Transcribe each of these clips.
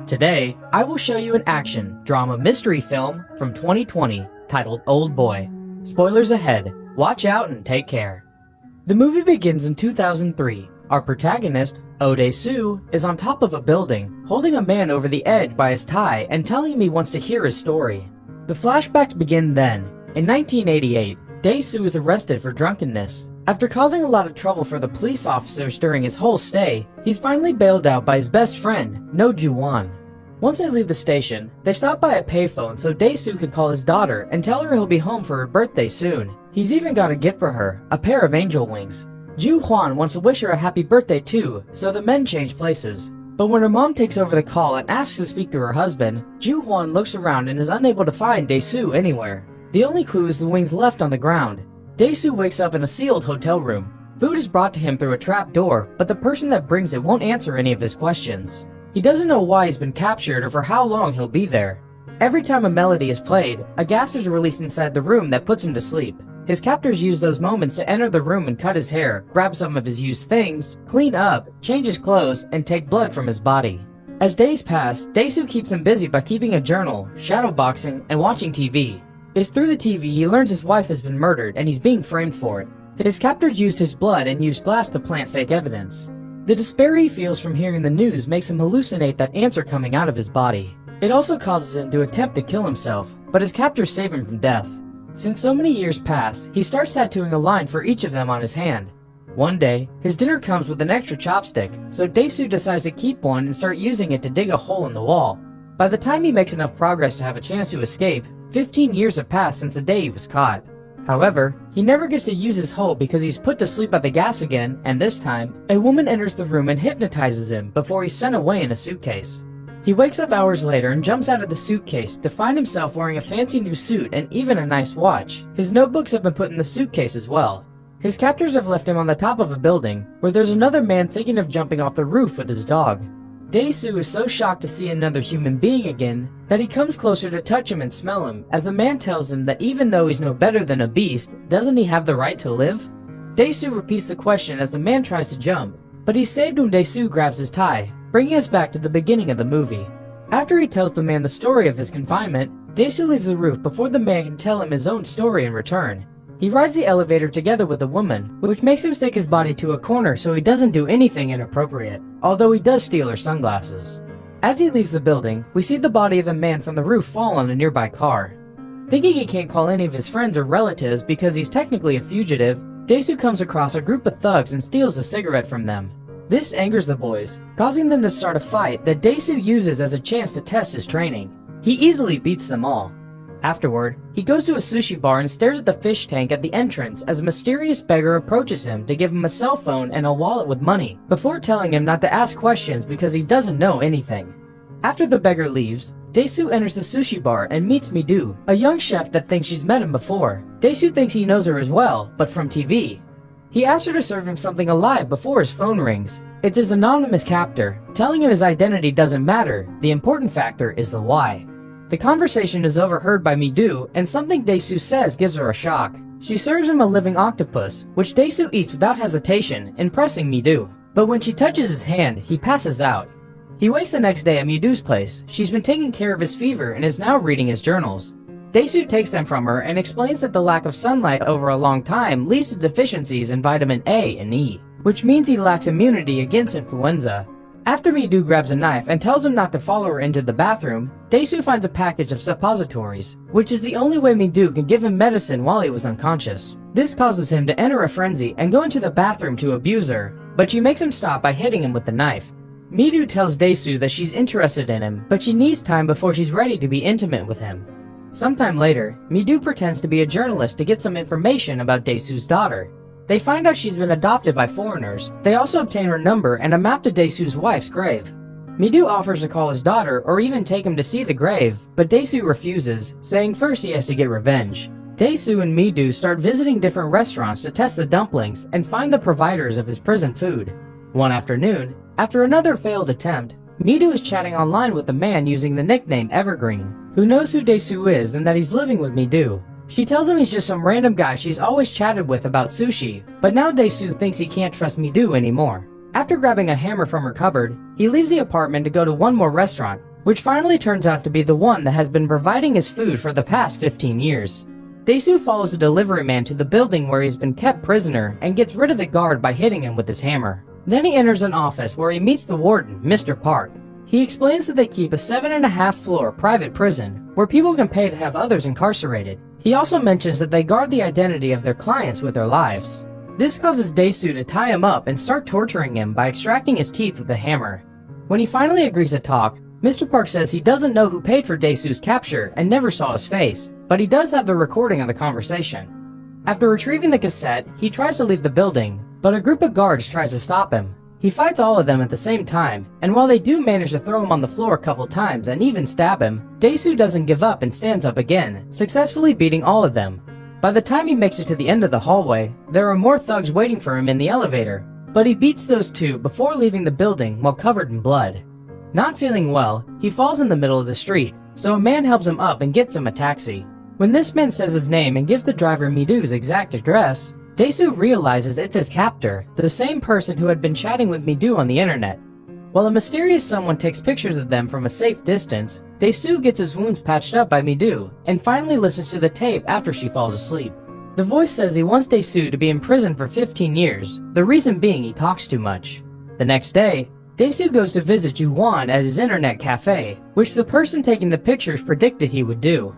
Today, I will show you an action drama mystery film from 2020 titled Oldboy. Spoilers ahead, watch out and take care. The movie begins in 2003. Our protagonist, Oh Dae-su, is on top of a building, holding a man over the edge by his tie and telling him he wants to hear his story. The flashbacks begin then. In 1988, Dae-su is arrested for drunkenness. After causing a lot of trouble for the police officers during his whole stay, he's finally bailed out by his best friend, No Ju-won. Once they leave the station, they stop by a payphone so Dae-su can call his daughter and tell her he'll be home for her birthday soon. He's even got a gift for her, a pair of angel wings. Ju-hwan wants to wish her a happy birthday too, so the men change places. But when her mom takes over the call and asks to speak to her husband, Ju-hwan looks around and is unable to find Dae-su anywhere. The only clue is the wings left on the ground. Dae-su wakes up in a sealed hotel room. Food is brought to him through a trap door, but the person that brings it won't answer any of his questions. He doesn't know why he's been captured or for how long he'll be there. Every time a melody is played, a gas is released inside the room that puts him to sleep. His captors use those moments to enter the room and cut his hair, grab some of his used things, clean up, change his clothes, and take blood from his body. As days pass, Dae-su keeps him busy by keeping a journal, shadowboxing, and watching TV. It's through the TV he learns his wife has been murdered and he's being framed for it. His captors used his blood and used glass to plant fake evidence. The despair he feels from hearing the news makes him hallucinate that ants are coming out of his body. It also causes him to attempt to kill himself, but his captors save him from death. Since so many years pass, he starts tattooing a line for each of them on his hand. One day, his dinner comes with an extra chopstick, so Dae-su decides to keep one and start using it to dig a hole in the wall. By the time he makes enough progress to have a chance to escape, 15 years have passed since the day he was caught. However, he never gets to use his hole because he's put to sleep at the gas again, and this time, a woman enters the room and hypnotizes him before he's sent away in a suitcase. He wakes up hours later and jumps out of the suitcase to find himself wearing a fancy new suit and even a nice watch. His notebooks have been put in the suitcase as well. His captors have left him on the top of a building, where there's another man thinking of jumping off the roof with his dog. Dae-su is so shocked to see another human being again that he comes closer to touch him and smell him, as the man tells him that even though he's no better than a beast, doesn't he have the right to live? Dae-su repeats the question as the man tries to jump, but he's saved when Dae-su grabs his tie, bringing us back to the beginning of the movie. After he tells the man the story of his confinement, Dae-su leaves the roof before the man can tell him his own story in return. He rides the elevator together with the woman, which makes him stick his body to a corner so he doesn't do anything inappropriate, although he does steal her sunglasses. As he leaves the building, we see the body of the man from the roof fall on a nearby car. Thinking he can't call any of his friends or relatives because he's technically a fugitive, Dae-su comes across a group of thugs and steals a cigarette from them. This angers the boys, causing them to start a fight that Dae-su uses as a chance to test his training. He easily beats them all. Afterward, he goes to a sushi bar and stares at the fish tank at the entrance as a mysterious beggar approaches him to give him a cell phone and a wallet with money, before telling him not to ask questions because he doesn't know anything. After the beggar leaves, Dae-su enters the sushi bar and meets Mi-do, a young chef that thinks she's met him before. Dae-su thinks he knows her as well, but from TV. He asks her to serve him something alive before his phone rings. It's his anonymous captor, telling him his identity doesn't matter, the important factor is the why. The conversation is overheard by Mi-do, and something Dae-su says gives her a shock. She serves him a living octopus, which Dae-su eats without hesitation, impressing Mi-do. But when she touches his hand, he passes out. He wakes the next day at Mi-do's place. She's been taking care of his fever and is now reading his journals. Dae-su takes them from her and explains that the lack of sunlight over a long time leads to deficiencies in vitamin A and E, which means he lacks immunity against influenza. After Mi-do grabs a knife and tells him not to follow her into the bathroom, Dae-su finds a package of suppositories, which is the only way Mi-do can give him medicine while he was unconscious. This causes him to enter a frenzy and go into the bathroom to abuse her, but she makes him stop by hitting him with the knife. Mi-do tells Dae-su that she's interested in him, but she needs time before she's ready to be intimate with him. Sometime later, Mi-do pretends to be a journalist to get some information about Dae-su's daughter. They find out she's been adopted by foreigners. They also obtain her number and a map to Dae-su's wife's grave. Mi-do offers to call his daughter or even take him to see the grave, but Dae-su refuses, saying first he has to get revenge. Dae-su and Mi-do start visiting different restaurants to test the dumplings and find the providers of his prison food. One afternoon, after another failed attempt, Mi-do is chatting online with a man using the nickname Evergreen, who knows who Dae-su is and that he's living with Mi-do. She tells him he's just some random guy she's always chatted with about sushi, but now Dae-su thinks he can't trust Mi-do anymore. After grabbing a hammer from her cupboard, he leaves the apartment to go to one more restaurant. which finally turns out to be the one that has been providing his food for the past 15 years. Dae-su follows the delivery man to the building where he's been kept prisoner and gets rid of the guard by hitting him with his hammer. Then he enters an office where he meets the warden, Mr. Park. He explains that they keep a 7.5-floor private prison where people can pay to have others incarcerated. He also mentions that they guard the identity of their clients with their lives. This causes Dae-su to tie him up and start torturing him by extracting his teeth with a hammer. When he finally agrees to talk, Mr. Park says he doesn't know who paid for Dae-su's capture and never saw his face, but he does have the recording of the conversation. After retrieving the cassette, he tries to leave the building, but a group of guards tries to stop him. He fights all of them at the same time, and while they do manage to throw him on the floor a couple times and even stab him, Dae-su doesn't give up and stands up again, successfully beating all of them. By the time he makes it to the end of the hallway, there are more thugs waiting for him in the elevator, but he beats those two before leaving the building while covered in blood. Not feeling well, he falls in the middle of the street, so a man helps him up and gets him a taxi. When this man says his name and gives the driver Mi-doo's exact address, Dae-su realizes it's his captor, the same person who had been chatting with Mi-doo on the internet. While a mysterious someone takes pictures of them from a safe distance, Dae-su gets his wounds patched up by Mi-doo and finally listens to the tape after she falls asleep. The voice says he wants Dae-su to be in prison for 15 years, the reason being he talks too much. The next day, Dae-su goes to visit Ju-won at his internet cafe, which the person taking the pictures predicted he would do.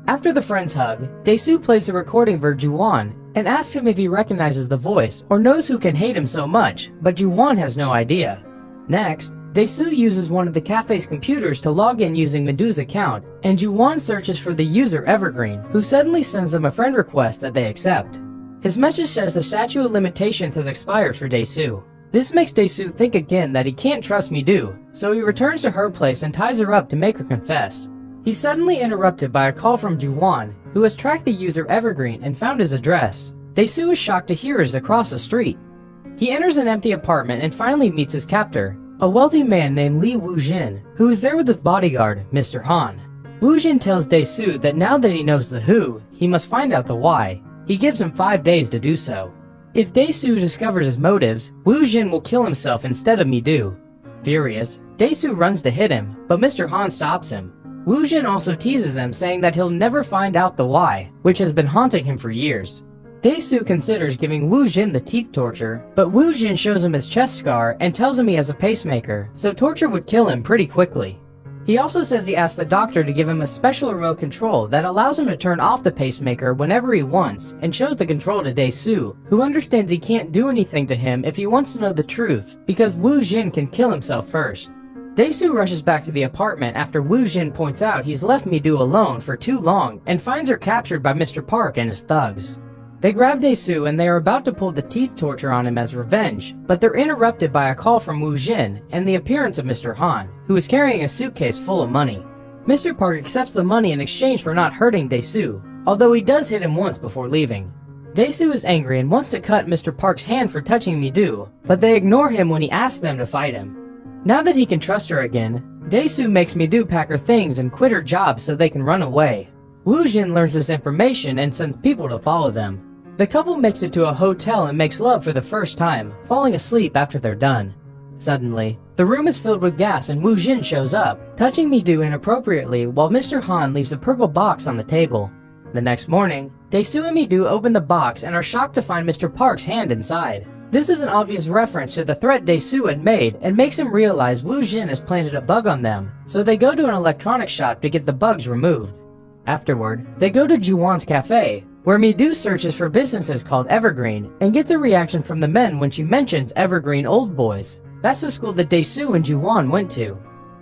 After the friends hug, Dae-su plays the recording for Ju-won and asks him if he recognizes the voice or knows who can hate him so much, but Ju-won has no idea. Next, Dae-su uses one of the cafe's computers to log in using Mi-doo's account, and Ju-won searches for the user Evergreen, who suddenly sends them a friend request that they accept. His message says the statute of limitations has expired for Dae-su. This makes Dae-su think again that he can't trust Mi-doo, so he returns to her place and ties her up to make her confess. He's suddenly interrupted by a call from Ju-won, who has tracked the user Evergreen and found his address. Dae-su is shocked to hear it is across the street. He enters an empty apartment and finally meets his captor, a wealthy man named Lee Woo-jin, who is there with his bodyguard, Mr. Han. Woo-jin tells Dae-su that now that he knows the who, he must find out the why. He gives him 5 days to do so. If Dae-su discovers his motives, Woo-jin will kill himself instead of Mi-doo. Furious, Dae-su runs to hit him, but Mr. Han stops him. Woo-jin also teases him, saying that he'll never find out the why, which has been haunting him for years. Dae-su considers giving Woo-jin the teeth torture, but Woo-jin shows him his chest scar and tells him he has a pacemaker, so torture would kill him pretty quickly. He also says he asked the doctor to give him a special remote control that allows him to turn off the pacemaker whenever he wants, and shows the control to Dae-su, who understands he can't do anything to him if he wants to know the truth, because Woo-jin can kill himself first. Dae-su rushes back to the apartment after Woo-jin points out he's left Mi-doo alone for too long and finds her captured by Mr. Park and his thugs. They grab Dae-su and they are about to pull the teeth torture on him as revenge, but they're interrupted by a call from Woo-jin and the appearance of Mr. Han, who is carrying a suitcase full of money. Mr. Park accepts the money in exchange for not hurting Dae-su, although he does hit him once before leaving. Dae-su is angry and wants to cut Mr. Park's hand for touching Mi-doo, but they ignore him when he asks them to fight him. Now that he can trust her again, Dae-su makes Mi-doo pack her things and quit her job so they can run away. Woo-jin learns this information and sends people to follow them. The couple makes it to a hotel and makes love for the first time, falling asleep after they're done. Suddenly, the room is filled with gas and Woo-jin shows up, touching Mi-doo inappropriately while Mr. Han leaves a purple box on the table. The next morning, Dae-su and Mi-doo open the box and are shocked to find Mr. Park's hand inside. This is an obvious reference to the threat Dae-su had made and makes him realize Woo-jin has planted a bug on them, so they go to an electronics shop to get the bugs removed. Afterward, they go to Ju-won's cafe, where Mi-doo searches for businesses called Evergreen and gets a reaction from the men when she mentions Evergreen Oldboys. That's the school that Dae-su and Ju-won went to.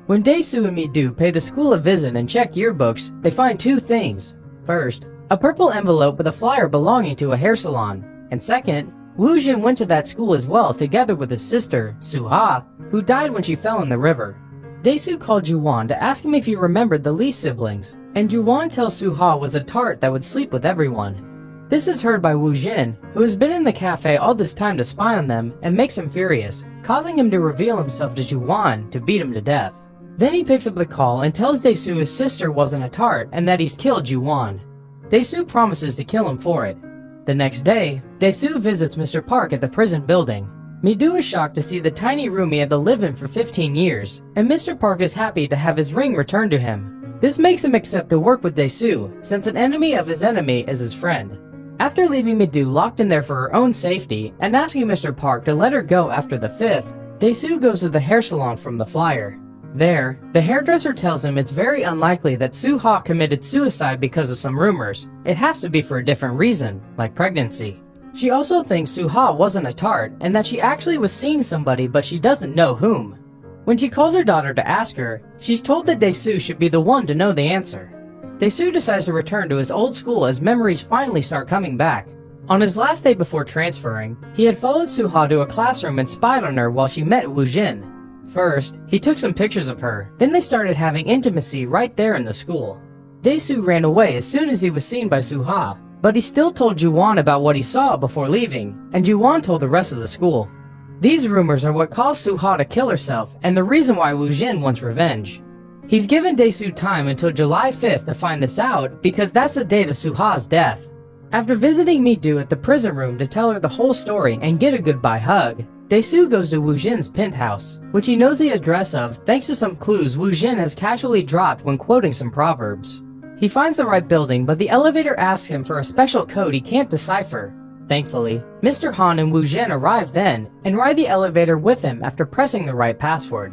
When Dae-su and Mi-doo pay the school a visit and check yearbooks, they find 2 things. First, a purple envelope with a flyer belonging to a hair salon, and second, Woo-jin went to that school as well together with his sister, Soo-ha, who died when she fell in the river. Dae-su called Ju-won to ask him if he remembered the Lee siblings, and Ju-won tells Soo-ha was a tart that would sleep with everyone. This is heard by Woo-jin, who has been in the cafe all this time to spy on them and makes him furious, causing him to reveal himself to Ju-won to beat him to death. Then he picks up the call and tells Dae-su his sister wasn't a tart and that he's killed Ju-won. Dae-su promises to kill him for it. The next day, Dae-su visits Mr. Park at the prison building. Mi-do is shocked to see the tiny room he had to live in for 15 years, and Mr. Park is happy to have his ring returned to him. This makes him accept to work with Dae-su, since an enemy of his enemy is his friend. After leaving Mi-do locked in there for her own safety, and asking Mr. Park to let her go after the 5th, Dae-su goes to the hair salon from the flyer. There, the hairdresser tells him it's very unlikely that Soo-ha committed suicide because of some rumors. It has to be for a different reason, like pregnancy. She also thinks Soo-ha wasn't a tart, and that she actually was seeing somebody but she doesn't know whom. When she calls her daughter to ask her, she's told that Dae-su should be the one to know the answer. Dae-su decides to return to his old school as memories finally start coming back. On his last day before transferring, he had followed Soo-ha to a classroom and spied on her while she met Woo-jin. First, he took some pictures of her, then they started having intimacy right there in the school. Dae-su ran away as soon as he was seen by Soo-ha, but he still told Ju-won about what he saw before leaving, and Ju-won told the rest of the school. These rumors are what caused Soo-ha to kill herself and the reason why Woo-jin wants revenge. He's given Dae-su time until July 5th to find this out because that's the date of Soo-ha's death. After visiting Mi-do at the prison room to tell her the whole story and get a goodbye hug, Dae-su goes to Woo-jin's penthouse, which he knows the address of thanks to some clues Woo-jin has casually dropped when quoting some proverbs. He finds the right building, but the elevator asks him for a special code he can't decipher. Thankfully, Mr. Han and Woo-jin arrive then, and ride the elevator with him after pressing the right password.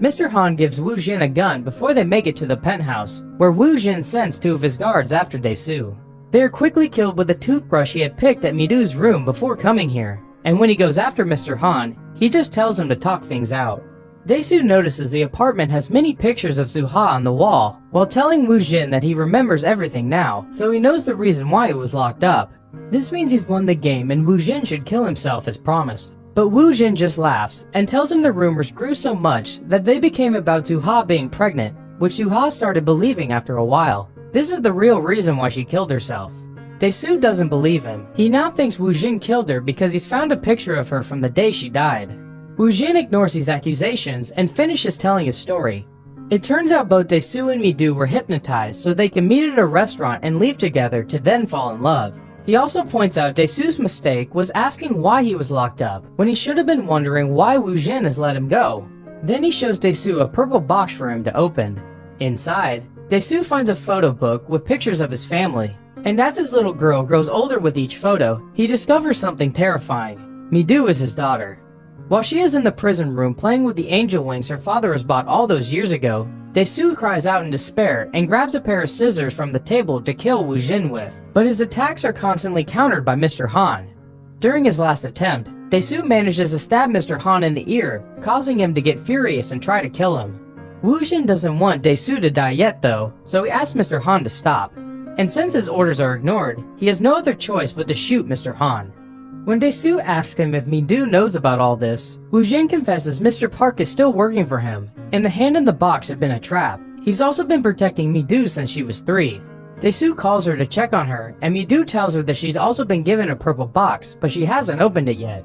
Mr. Han gives Woo-jin a gun before they make it to the penthouse, where Woo-jin sends 2 of his guards after Dae-su. They are quickly killed with a toothbrush he had picked at Mi-do's room before coming here, and when he goes after Mr. Han, he just tells him to talk things out. Dae-su notices the apartment has many pictures of Soo-ha on the wall, while telling Woo-jin that he remembers everything now, so he knows the reason why it was locked up. This means he's won the game and Woo-jin should kill himself as promised. But Woo-jin just laughs, and tells him the rumors grew so much that they became about Soo-ha being pregnant, which Soo-ha started believing after a while. This is the real reason why she killed herself. Dae-su doesn't believe him. He now thinks Woo-jin killed her because he's found a picture of her from the day she died. Woo-jin ignores these accusations and finishes telling his story. It turns out both Dae-su and Mi-do were hypnotized so they can meet at a restaurant and leave together to then fall in love. He also points out Dae-su's mistake was asking why he was locked up, when he should have been wondering why Woo-jin has let him go. Then he shows Dae-su a purple box for him to open. Inside, Dae-su finds a photo book with pictures of his family. And as his little girl grows older with each photo, he discovers something terrifying. Mi-do is his daughter. While she is in the prison room playing with the angel wings her father has bought all those years ago, Dae-su cries out in despair and grabs a pair of scissors from the table to kill Woo-jin with, but his attacks are constantly countered by Mr. Han. During his last attempt, Dae-su manages to stab Mr. Han in the ear, causing him to get furious and try to kill him. Woo-jin doesn't want Dae-su to die yet though, so he asks Mr. Han to stop. And since his orders are ignored, he has no other choice but to shoot Mr. Han. When Dae-su asks him if Mi-do knows about all this, Woo-jin confesses Mr. Park is still working for him, and the hand in the box had been a trap. He's also been protecting Mi-do since she was 3. Dae-su calls her to check on her, and Mi-do tells her that she's also been given a purple box, but she hasn't opened it yet.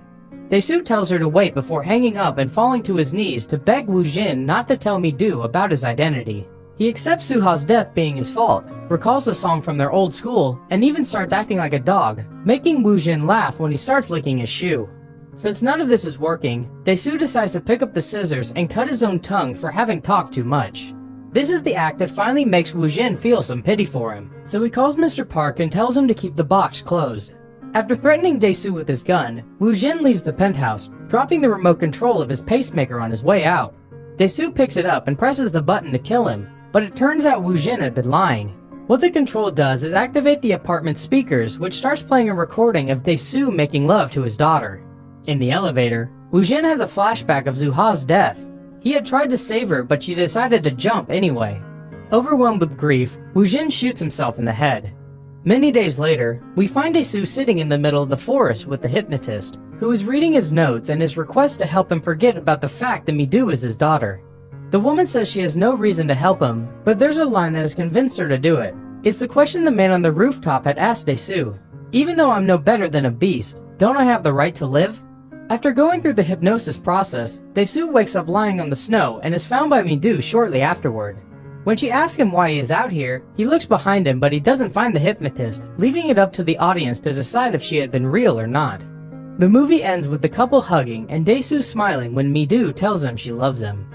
Dae-su tells her to wait before hanging up and falling to his knees to beg Woo-jin not to tell Mi-do about his identity. He accepts Soo-ha's death being his fault, recalls the song from their old school, and even starts acting like a dog, making Woo-jin laugh when he starts licking his shoe. Since none of this is working, Dae-su decides to pick up the scissors and cut his own tongue for having talked too much. This is the act that finally makes Woo-jin feel some pity for him, so he calls Mr. Park and tells him to keep the box closed. After threatening Dae-su with his gun, Woo-jin leaves the penthouse, dropping the remote control of his pacemaker on his way out. Dae-su picks it up and presses the button to kill him, but it turns out Woo-jin had been lying. What the control does is activate the apartment's speakers, which starts playing a recording of Dae-su making love to his daughter. In the elevator, Woo-jin has a flashback of Soo-ha's death. He had tried to save her, but she decided to jump anyway. Overwhelmed with grief, Woo-jin shoots himself in the head. Many days later, we find Dae-su sitting in the middle of the forest with the hypnotist, who is reading his notes and his request to help him forget about the fact that Mi-do is his daughter. The woman says she has no reason to help him, but there's a line that has convinced her to do it. It's the question the man on the rooftop had asked Dae-su. Even though I'm no better than a beast, don't I have the right to live? After going through the hypnosis process, Dae-su wakes up lying on the snow and is found by Mi-do shortly afterward. When she asks him why he is out here, he looks behind him but he doesn't find the hypnotist, leaving it up to the audience to decide if she had been real or not. The movie ends with the couple hugging and Dae-su smiling when Mi-do tells him she loves him.